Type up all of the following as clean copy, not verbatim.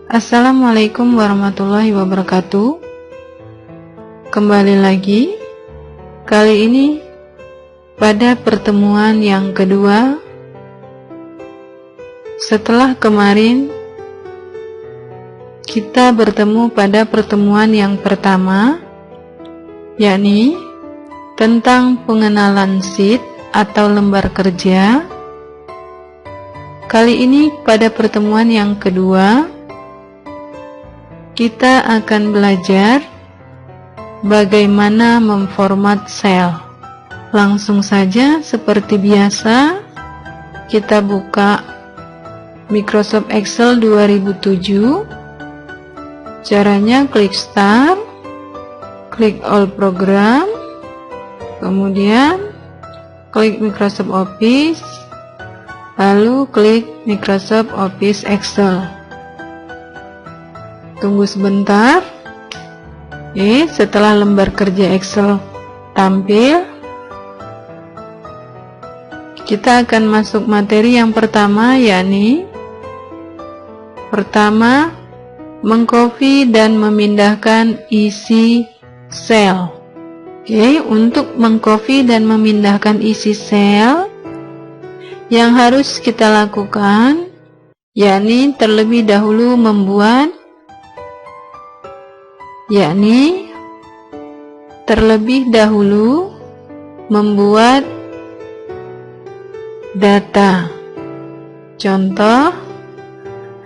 Assalamualaikum warahmatullahi wabarakatuh. Kembali lagi. Kali ini pada pertemuan yang kedua, setelah kemarin kita bertemu pada pertemuan yang pertama, yakni tentang pengenalan sheet atau lembar kerja. Kali ini pada pertemuan yang kedua, kita akan belajar bagaimana memformat sel. Langsung saja seperti biasa, kita buka Microsoft Excel 2007. Caranya klik Start, klik All Program, kemudian klik Microsoft Office, lalu klik Microsoft Office Excel. Tunggu sebentar. Setelah lembar kerja Excel tampil, kita akan masuk materi yang pertama, yakni pertama, mengcopy dan memindahkan isi sel. Untuk mengcopy dan memindahkan isi sel, yang harus kita lakukan, yakni terlebih dahulu membuat data. Contoh,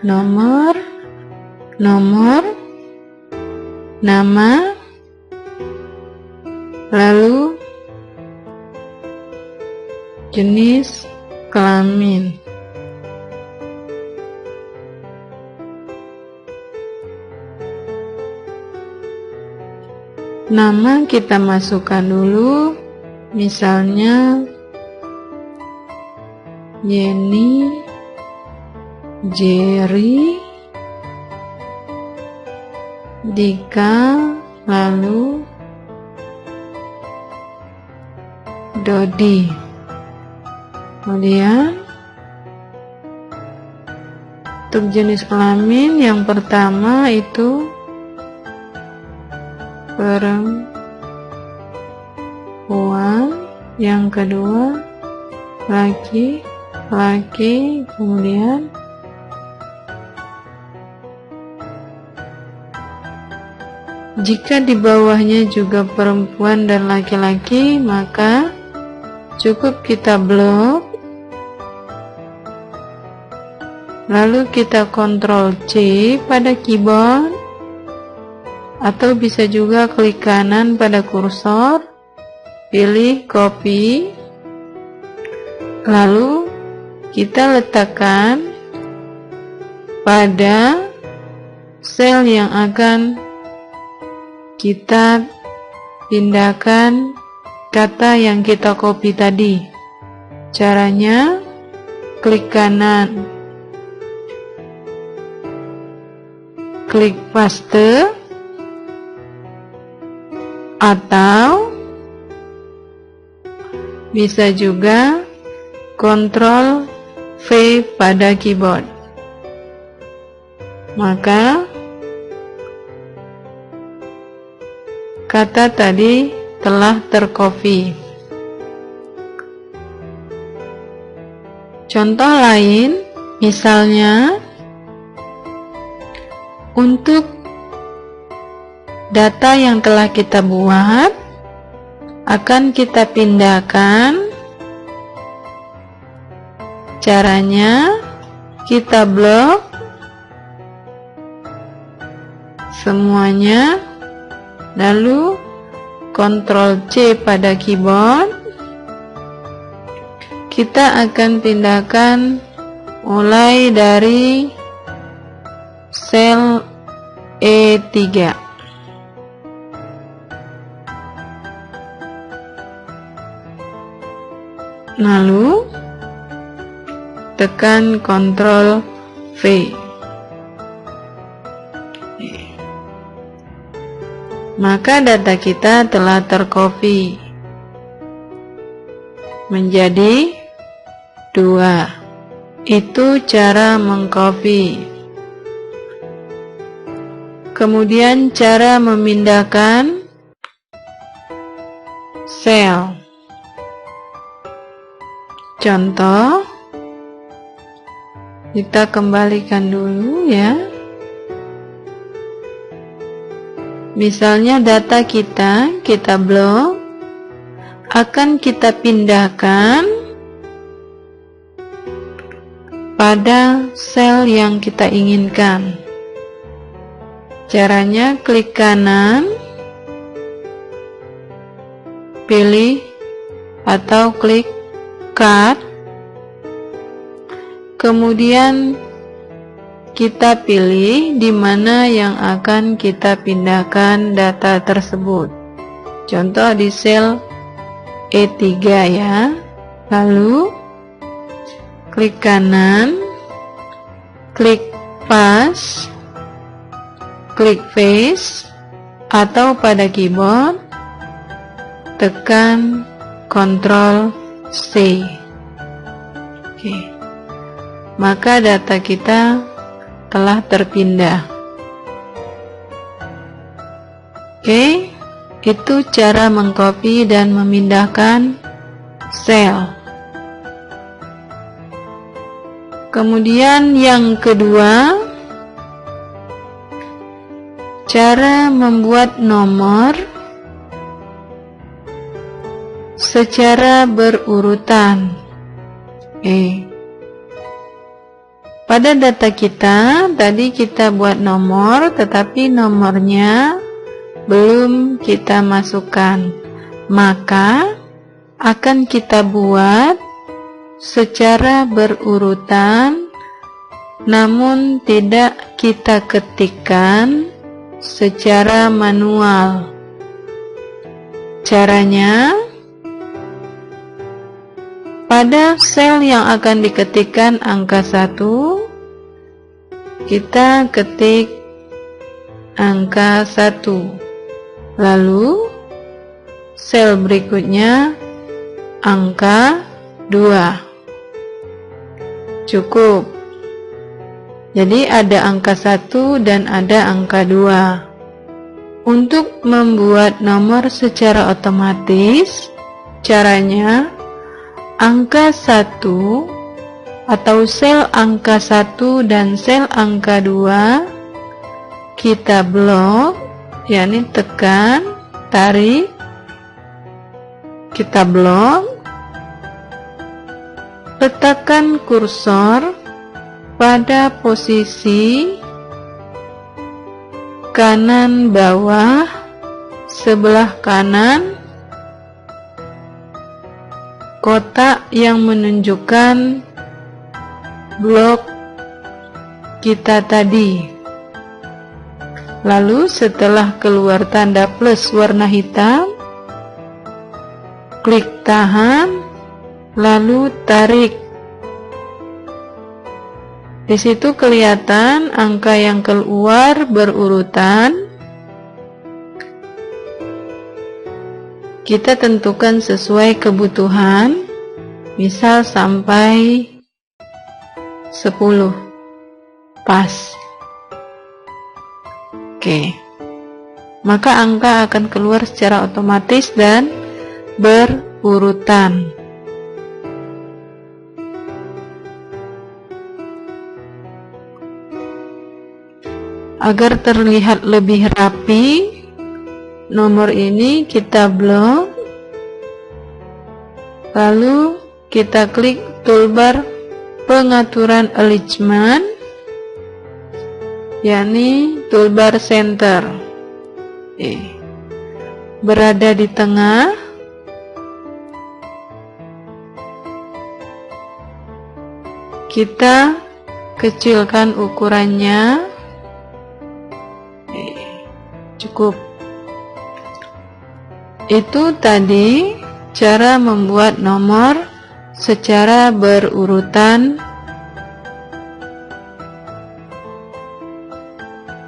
nomor, nama, lalu jenis kelamin. Nama kita masukkan dulu, misalnya Yeni, Jerry, Dika, lalu Dodi. Kemudian untuk jenis kelamin yang pertama itu perempuan, yang kedua laki-laki, kemudian jika di bawahnya juga perempuan dan laki-laki, maka cukup kita blok, lalu kita Ctrl C pada keyboard, atau bisa juga klik kanan pada kursor, pilih copy, lalu kita letakkan pada sel yang akan kita pindahkan kata yang kita copy tadi. Caranya klik kanan, klik paste, atau bisa juga Ctrl V pada keyboard. Maka kata tadi telah tercopy. Contoh lain, misalnya untuk data yang telah kita buat akan kita pindahkan. Caranya kita blok semuanya, lalu Ctrl C pada keyboard. Kita akan pindahkan mulai dari sel E3. Lalu tekan Ctrl V. Maka data kita telah tercopy menjadi 2. Itu cara mengcopy. Kemudian cara memindahkan sel. Contoh, kita kembalikan dulu ya. Misalnya data kita blok, akan kita pindahkan pada sel yang kita inginkan. Caranya klik kanan, pilih atau klik cut, kemudian kita pilih di mana yang akan kita pindahkan data tersebut. Contoh di sel E3 ya. Lalu klik kanan, klik paste, klik paste, atau pada keyboard tekan Ctrl C. Oke. Maka data kita telah terpindah. Oke, itu cara mengcopy dan memindahkan sel. Kemudian yang kedua, cara membuat nomor secara berurutan. Pada data kita, tadi kita buat nomor, tetapi nomornya belum kita masukkan. Maka, akan kita buat secara berurutan, namun tidak kita ketikkan secara manual. Caranya, pada sel yang akan diketikkan angka 1, kita ketik angka 1. Lalu sel berikutnya angka 2. Cukup. Jadi ada angka 1 dan ada angka 2. Untuk membuat nomor secara otomatis, caranya angka 1 atau sel angka 1 dan sel angka 2 kita blok, yakni tekan, tarik, kita blok, letakkan kursor pada posisi kanan bawah sebelah kanan kotak yang menunjukkan blok kita tadi. Lalu setelah keluar tanda plus warna hitam, klik tahan, lalu tarik. Di situ kelihatan angka yang keluar berurutan. Kita tentukan sesuai kebutuhan, misal sampai 10. Pas. Oke. Maka angka akan keluar secara otomatis dan berurutan. Agar terlihat lebih rapi, nomor ini kita blok, lalu kita klik toolbar pengaturan alignment, yakni toolbar center. Berada di tengah. Kita kecilkan ukurannya. Cukup. Itu tadi cara membuat nomor secara berurutan.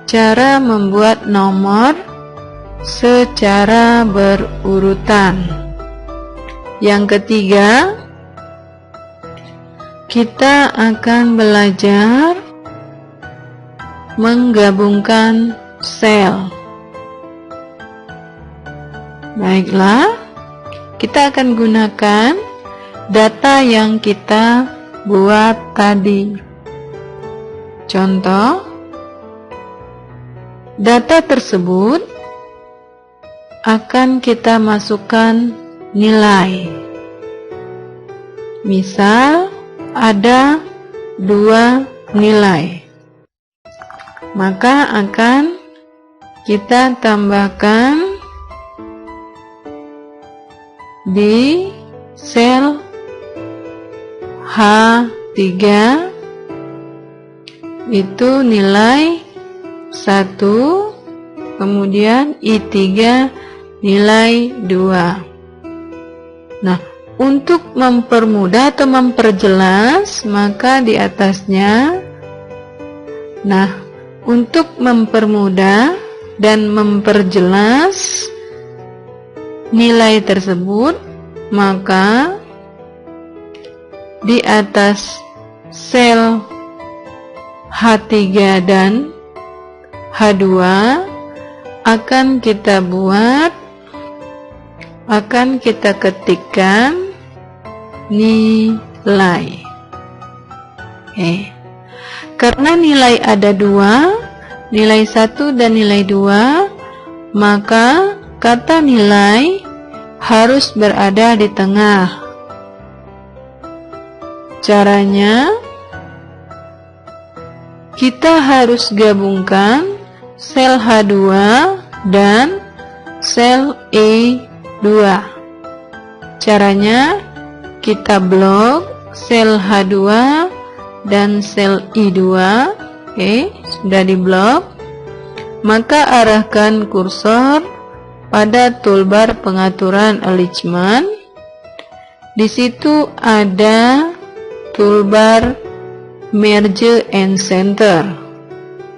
Cara membuat nomor secara berurutan. Yang ketiga, kita akan belajar menggabungkan sel. Baiklah, kita akan gunakan data yang kita buat tadi. Contoh, data tersebut akan kita masukkan nilai. Misal, ada 2 nilai. Maka akan kita tambahkan di sel H3 itu nilai 1, kemudian I3 nilai 2. Nah, untuk mempermudah atau memperjelas, maka di atasnya, untuk mempermudah dan memperjelas nilai tersebut, maka di atas sel H3 dan H2 akan kita ketikkan nilai. Karena nilai ada 2, nilai 1 dan nilai 2, maka kata nilai harus berada di tengah. Caranya, kita harus gabungkan sel H2 dan sel E2. Caranya, kita blok sel H2 dan sel I2. Sudah diblok. Maka arahkan kursor pada toolbar pengaturan alignment. Di situ ada toolbar merge and center.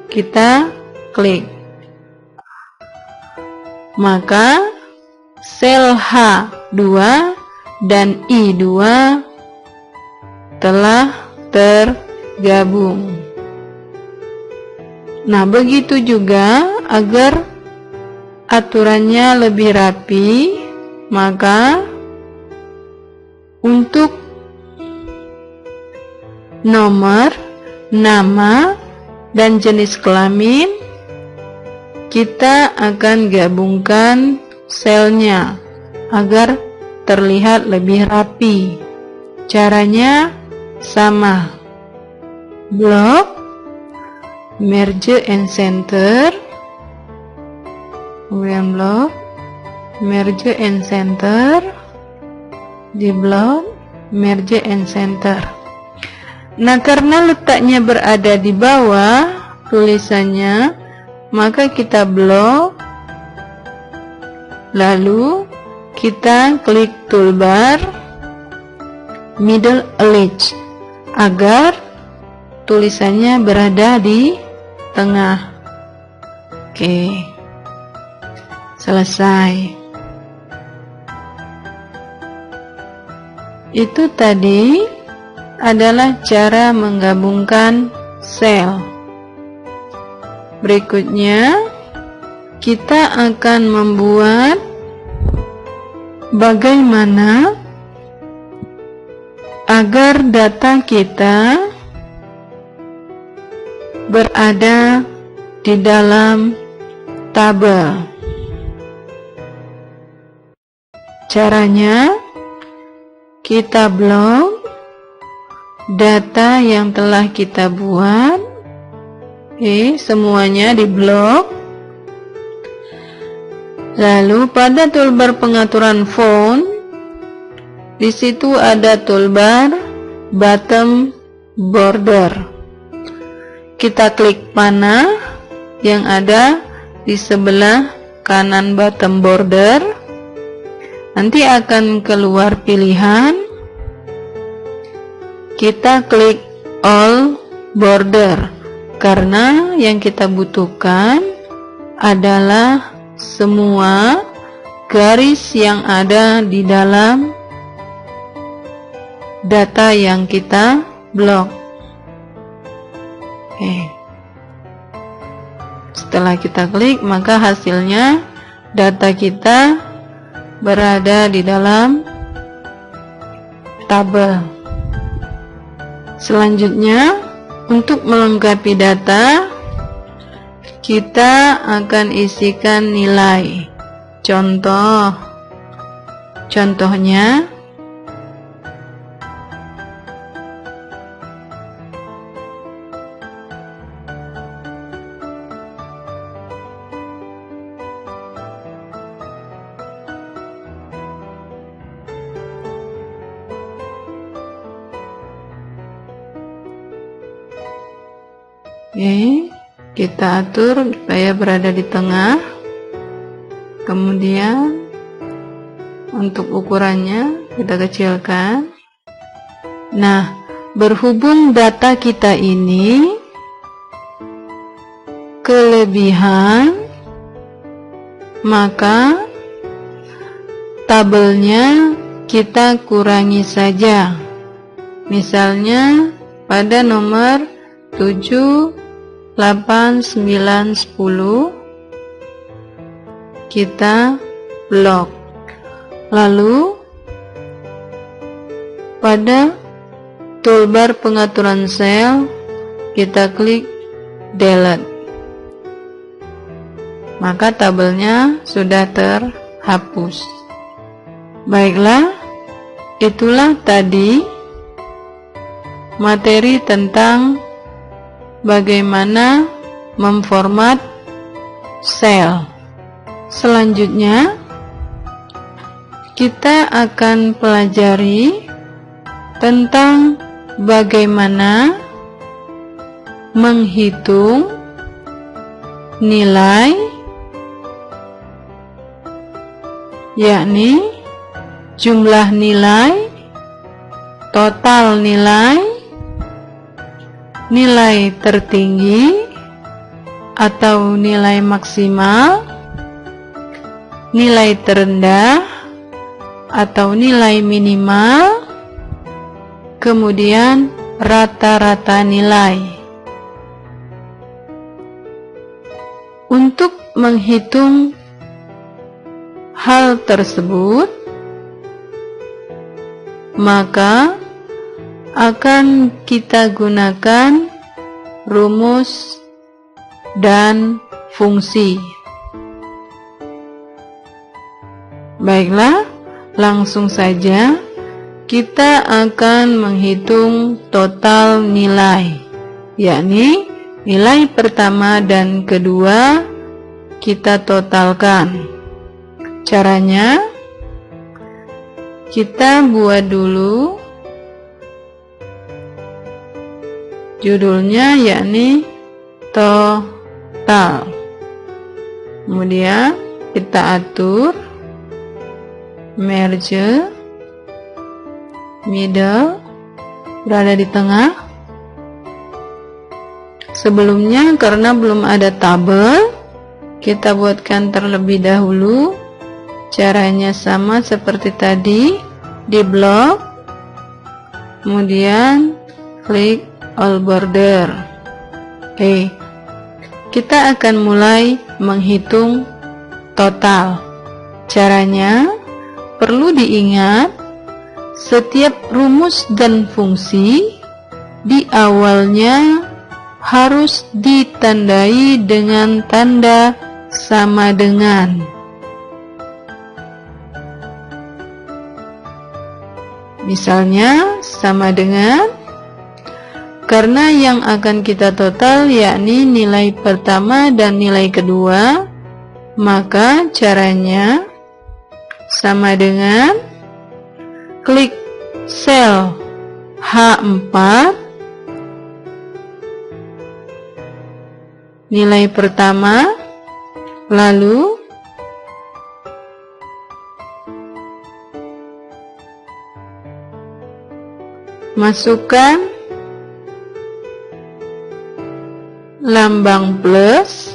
Kita klik. Maka sel H2 dan I2 telah tergabung. Nah, begitu juga agar aturannya lebih rapi, maka untuk nomor, nama, dan jenis kelamin, kita akan gabungkan selnya agar terlihat lebih rapi. Caranya sama. Blok, merge and center, kemudian blok, merge and center, di blok, merge and center. Nah, karena letaknya berada di bawah tulisannya, maka kita blok, lalu kita klik toolbar middle alignment agar tulisannya berada di tengah. Oke, selesai. Itu tadi adalah cara menggabungkan sel. Berikutnya, kita akan membuat bagaimana agar data kita berada di dalam tabel. Caranya, kita blok data yang telah kita buat, semuanya diblok. Lalu pada toolbar pengaturan font, di situ ada toolbar bottom border. Kita klik panah yang ada di sebelah kanan bottom border. Nanti akan keluar pilihan. Kita klik all border karena yang kita butuhkan adalah semua garis yang ada di dalam data yang kita blok. Setelah kita klik, maka hasilnya data kita berada di dalam tabel. Selanjutnya, untuk melengkapi data, kita akan isikan nilai. Contohnya, kita atur supaya berada di tengah. Kemudian untuk ukurannya kita kecilkan. Nah, berhubung data kita ini kelebihan, maka tabelnya kita kurangi saja. Misalnya pada nomor 7, 8, 9, 10 kita blok. Lalu pada toolbar pengaturan sel kita klik delete. Maka tabelnya sudah terhapus. Baiklah, itulah tadi materi tentang bagaimana memformat sel. Selanjutnya, kita akan pelajari tentang bagaimana menghitung nilai, yakni jumlah nilai, total nilai, nilai tertinggi atau nilai maksimal, nilai terendah atau nilai minimal, kemudian rata-rata nilai. Untuk menghitung hal tersebut, maka akan kita gunakan rumus dan fungsi. Baiklah, langsung saja kita akan menghitung total nilai, yakni nilai pertama dan kedua kita totalkan. Caranya, kita buat dulu judulnya, yakni total. Kemudian kita atur merge, middle, berada di tengah. Sebelumnya karena belum ada tabel, kita buatkan terlebih dahulu. Caranya sama seperti tadi, di blok, kemudian klik all border. Oke, kita akan mulai menghitung total. Caranya perlu diingat, setiap rumus dan fungsi di awalnya harus ditandai dengan tanda sama dengan. Misalnya sama dengan, karena yang akan kita total yakni nilai pertama dan nilai kedua, maka caranya sama dengan klik sel H4, nilai pertama, lalu masukkan lambang plus,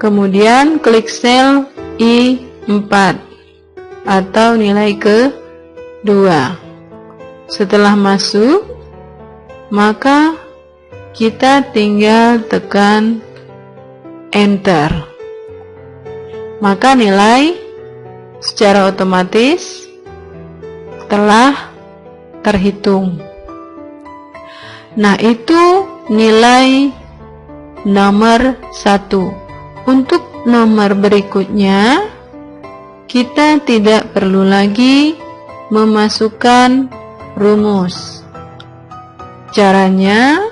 kemudian klik sel I4 atau nilai kedua. Setelah masuk, maka kita tinggal tekan enter. Maka nilai secara otomatis telah terhitung. Nah, itu nilai nomor 1. Untuk nomor berikutnya, kita tidak perlu lagi memasukkan rumus. Caranya,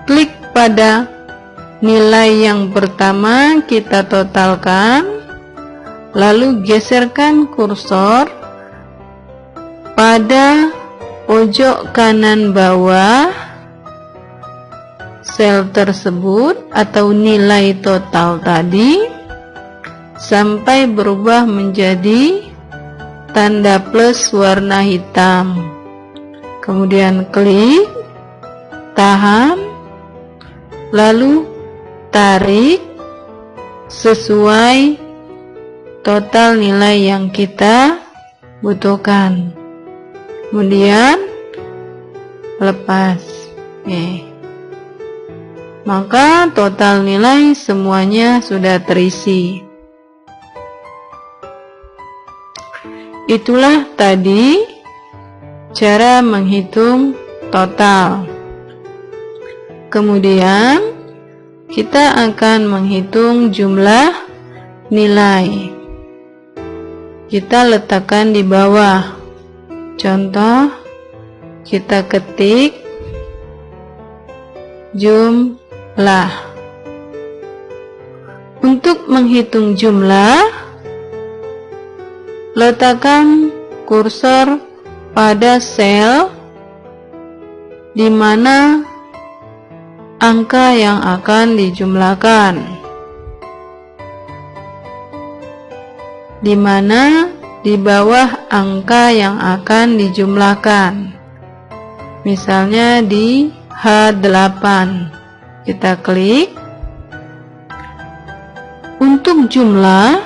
klik pada nilai yang pertama, kita totalkan, lalu geserkan kursor pada pojok kanan bawah sel tersebut atau nilai total tadi sampai berubah menjadi tanda plus warna hitam. Kemudian klik, tahan, lalu tarik sesuai total nilai yang kita butuhkan. Kemudian lepas. Oke. Maka total nilai semuanya sudah terisi. Itulah tadi cara menghitung total. Kemudian kita akan menghitung jumlah nilai. Kita letakkan di bawah. Contoh, kita ketik jumlah. Untuk menghitung jumlah, letakkan kursor pada sel di mana angka yang akan dijumlahkan, di mana di bawah angka yang akan dijumlahkan. Misalnya di H8, kita klik. Untuk jumlah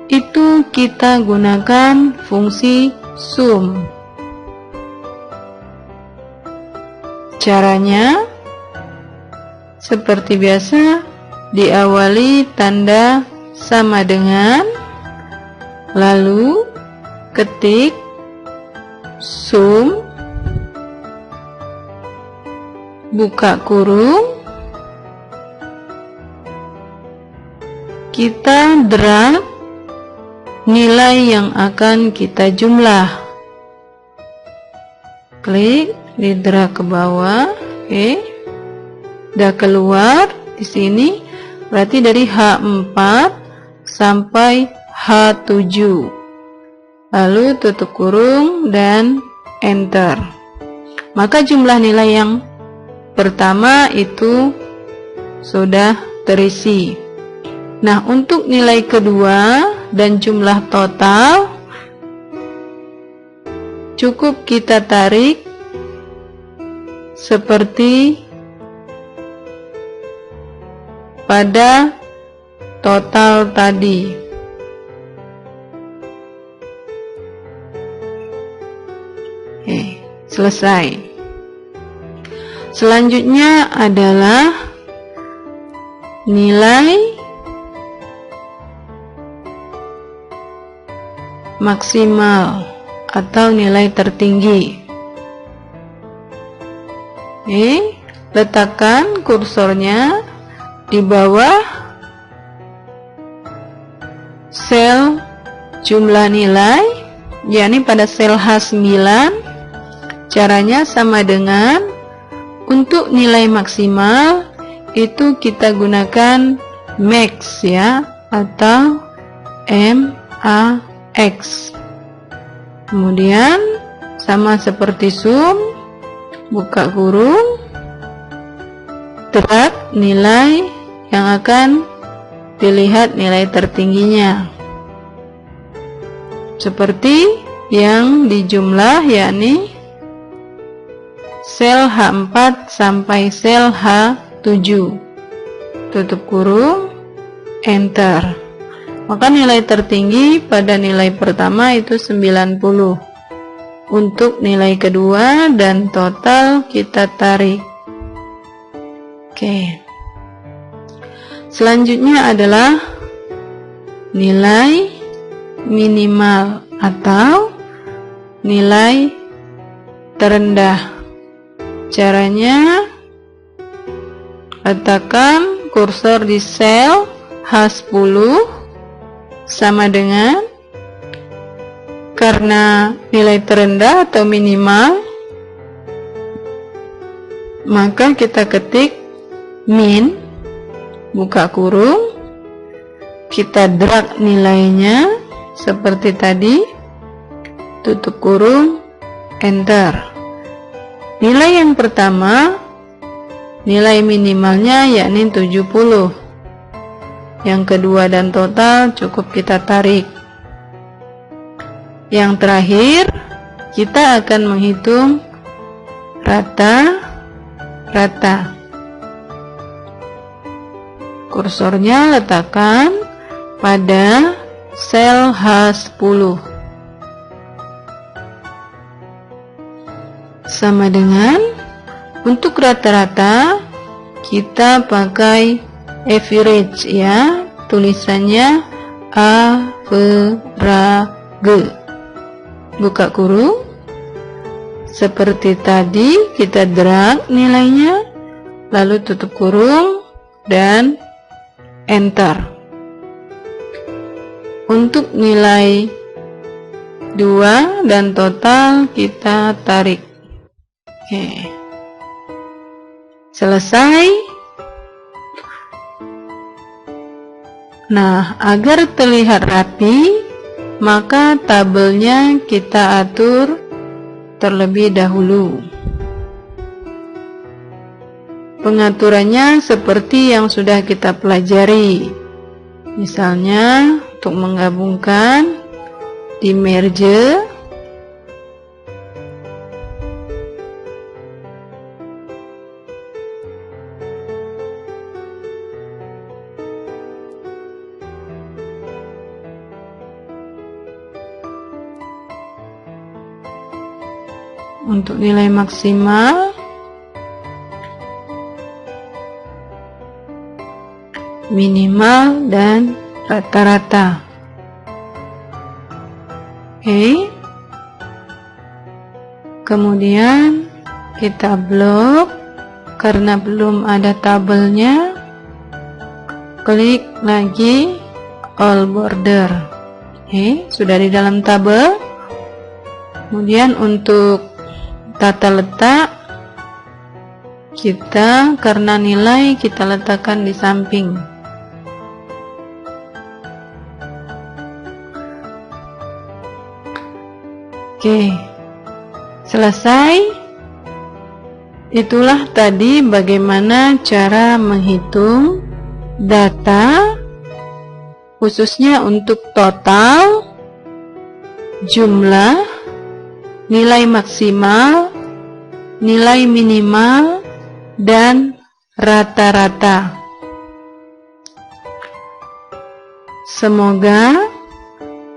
itu kita gunakan fungsi sum. Caranya seperti biasa, diawali tanda sama dengan, lalu ketik sum, buka kurung, kita drag nilai yang akan kita jumlah. Klik, di drag ke bawah. Oke. Udah keluar di sini, berarti dari H4 sampai H7. Lalu tutup kurung dan enter. Maka jumlah nilai yang pertama itu sudah terisi. Nah, untuk nilai kedua dan jumlah total cukup kita tarik seperti pada total tadi. Oke, selesai. Selanjutnya adalah nilai maksimal atau nilai tertinggi. Oke, letakkan kursornya di bawah sel jumlah nilai, yakni pada sel H9. Caranya sama dengan untuk nilai maksimal itu kita gunakan max ya, atau MAX. Kemudian sama seperti sum, buka kurung, drag nilai yang akan dilihat nilai tertingginya seperti yang dijumlah, yakni sel H4 sampai sel H7. Tutup kurung, enter. Maka nilai tertinggi pada nilai pertama itu 90. Untuk nilai kedua dan total kita tarik. Oke. Selanjutnya adalah nilai minimal atau nilai terendah. Caranya, letakkan kursor di sel H10 sama dengan, karena nilai terendah atau minimal, maka kita ketik min, buka kurung, kita drag nilainya seperti tadi, tutup kurung, enter. Nilai yang pertama, nilai minimalnya yakni 70. Yang kedua dan total cukup kita tarik. Yang terakhir, kita akan menghitung rata-rata. Kursornya letakkan pada sel H10. Sama dengan untuk rata-rata kita pakai average ya, tulisannya average. Buka kurung. Seperti tadi kita drag nilainya, lalu tutup kurung dan enter. Untuk nilai 2 dan total kita tarik. Oke. Selesai. Nah, agar terlihat rapi, maka tabelnya kita atur terlebih dahulu. Pengaturannya seperti yang sudah kita pelajari. Misalnya, untuk menggabungkan di merge, untuk nilai maksimal, minimal, dan rata-rata. Oke. Kemudian kita blok, karena belum ada tabelnya, klik lagi all border. Oke, sudah di dalam tabel. Kemudian untuk tata letak, kita karena nilai kita letakkan di samping. Oke, selesai. Itulah tadi bagaimana cara menghitung data, khususnya untuk total, jumlah, nilai maksimal, nilai minimal, dan rata-rata. Semoga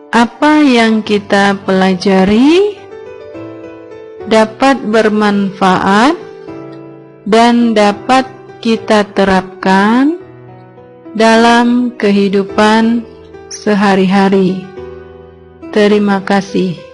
apa yang kita pelajari dapat bermanfaat dan dapat kita terapkan dalam kehidupan sehari-hari. Terima kasih.